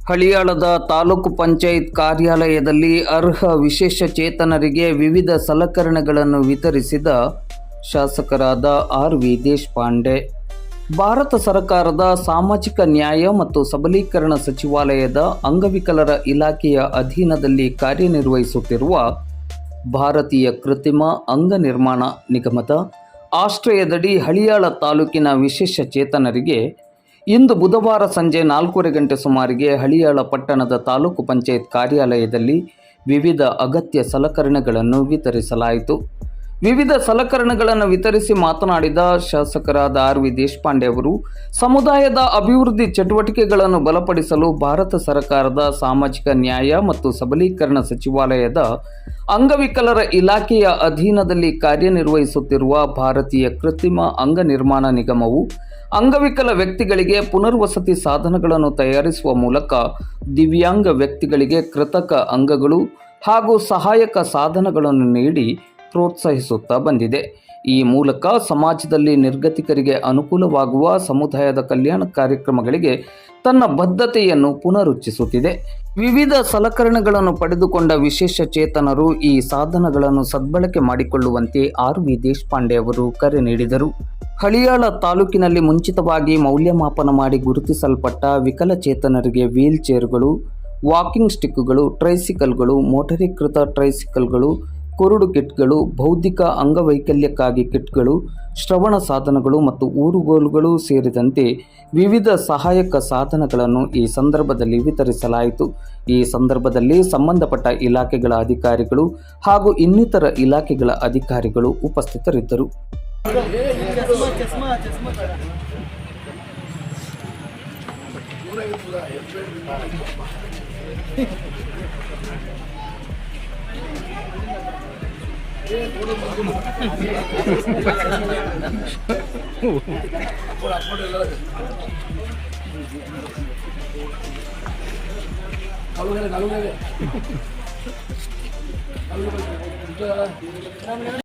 ಹಳಿಯಾಳದ ತಾಲೂಕು ಪಂಚಾಯತ್ ಕಾರ್ಯಾಲಯದಲ್ಲಿ ಅರ್ಹ ವಿಶೇಷಚೇತನರಿಗೆ ವಿವಿಧ ಸಲಕರಣೆಗಳನ್ನು ವಿತರಿಸಿದ ಶಾಸಕರಾದ ಆರ್.ವಿ. ದೇಶಪಾಂಡೆ. ಭಾರತ ಸರ್ಕಾರದ ಸಾಮಾಜಿಕ ನ್ಯಾಯ ಮತ್ತು ಸಬಲೀಕರಣ ಸಚಿವಾಲಯದ ಅಂಗವಿಕಲರ ಇಲಾಖೆಯ ಅಧೀನದಲ್ಲಿ ಕಾರ್ಯನಿರ್ವಹಿಸುತ್ತಿರುವ ಭಾರತೀಯ ಕೃತ್ರಿಮ ಅಂಗ ನಿರ್ಮಾಣ ನಿಗಮದ ಆಶ್ರಯದಡಿ ಹಳಿಯಾಳ ತಾಲೂಕಿನ ವಿಶೇಷಚೇತನರಿಗೆ ಇಂದು ಬುಧವಾರ ಸಂಜೆ 4:15 ಗಂಟೆ ಸುಮಾರಿಗೆ ಹಳಿಯಾಳ ಪಟ್ಟಣದ ತಾಲೂಕು ಪಂಚಾಯತ್ ಕಾರ್ಯಾಲಯದಲ್ಲಿ ವಿವಿಧ ಅಗತ್ಯ ಸಲಕರಣೆಗಳನ್ನು ವಿತರಿಸಲಾಯಿತು. ವಿವಿಧ ಸಲಕರಣೆಗಳನ್ನು ವಿತರಿಸಿ ಮಾತನಾಡಿದ ಶಾಸಕರಾದ ಆರ್.ವಿ. ದೇಶಪಾಂಡೆ ಅವರು, ಸಮುದಾಯದ ಅಭಿವೃದ್ಧಿ ಚಟುವಟಿಕೆಗಳನ್ನು ಬಲಪಡಿಸಲು ಭಾರತ ಸರ್ಕಾರದ ಸಾಮಾಜಿಕ ನ್ಯಾಯ ಮತ್ತು ಸಬಲೀಕರಣ ಸಚಿವಾಲಯದ ಅಂಗವಿಕಲರ ಇಲಾಖೆಯ ಅಧೀನದಲ್ಲಿ ಕಾರ್ಯನಿರ್ವಹಿಸುತ್ತಿರುವ ಭಾರತೀಯ ಕೃತ್ರಿಮ ಅಂಗ ನಿರ್ಮಾಣ ನಿಗಮವು ಅಂಗವಿಕಲ ವ್ಯಕ್ತಿಗಳಿಗೆ ಪುನರ್ವಸತಿ ಸಾಧನಗಳನ್ನು ತಯಾರಿಸುವ ಮೂಲಕ ದಿವ್ಯಾಂಗ ವ್ಯಕ್ತಿಗಳಿಗೆ ಕೃತಕ ಅಂಗಗಳು ಹಾಗೂ ಸಹಾಯಕ ಸಾಧನಗಳನ್ನು ನೀಡಿ ಪ್ರೋತ್ಸಾಹಿಸುತ್ತಾ ಬಂದಿದೆ. ಈ ಮೂಲಕ ಸಮಾಜದಲ್ಲಿ ನಿರ್ಗತಿಕರಿಗೆ ಅನುಕೂಲವಾಗುವ ಸಮುದಾಯದ ಕಲ್ಯಾಣ ಕಾರ್ಯಕ್ರಮಗಳಿಗೆ ತನ್ನ ಬದ್ಧತೆಯನ್ನು ಪುನರುಚ್ಚರಿಸುತ್ತಿದೆ. ವಿವಿಧ ಸಲಕರಣೆಗಳನ್ನು ಪಡೆದುಕೊಂಡ ವಿಶೇಷಚೇತನರು ಈ ಸಾಧನಗಳನ್ನು ಸದ್ಬಳಕೆ ಮಾಡಿಕೊಳ್ಳುವಂತೆ ಆರ್.ವಿ. ದೇಶಪಾಂಡೆ ಅವರು ಕರೆ ನೀಡಿದರು. ಹಳಿಯಾಳ ತಾಲೂಕಿನಲ್ಲಿ ಮುಂಚಿತವಾಗಿ ಮೌಲ್ಯಮಾಪನ ಮಾಡಿ ಗುರುತಿಸಲ್ಪಟ್ಟ ವಿಕಲಚೇತನರಿಗೆ ವೀಲ್ ಚೇರ್ಗಳು, ವಾಕಿಂಗ್ ಸ್ಟಿಕ್ಗಳು, ಟ್ರೈಸಿಕಲ್ಗಳು, ಮೋಟರೀಕೃತ ಟ್ರೈಸಿಕಲ್ಗಳು, ಕುರುಡು ಕಿಟ್ಗಳು, ಬೌದ್ಧಿಕ ಅಂಗವೈಕಲ್ಯಕ್ಕಾಗಿ ಕಿಟ್ಗಳು, ಶ್ರವಣ ಸಾಧನಗಳು ಮತ್ತು ಊರುಗೋಲುಗಳು ಸೇರಿದಂತೆ ವಿವಿಧ ಸಹಾಯಕ ಸಾಧನಗಳನ್ನು ಈ ಸಂದರ್ಭದಲ್ಲಿ ವಿತರಿಸಲಾಯಿತು. ಈ ಸಂದರ್ಭದಲ್ಲಿ ಸಂಬಂಧಪಟ್ಟ ಇಲಾಖೆಗಳ ಅಧಿಕಾರಿಗಳು ಹಾಗೂ ಇನ್ನಿತರ ಇಲಾಖೆಗಳ ಅಧಿಕಾರಿಗಳು ಉಪಸ್ಥಿತರಿದ್ದರು.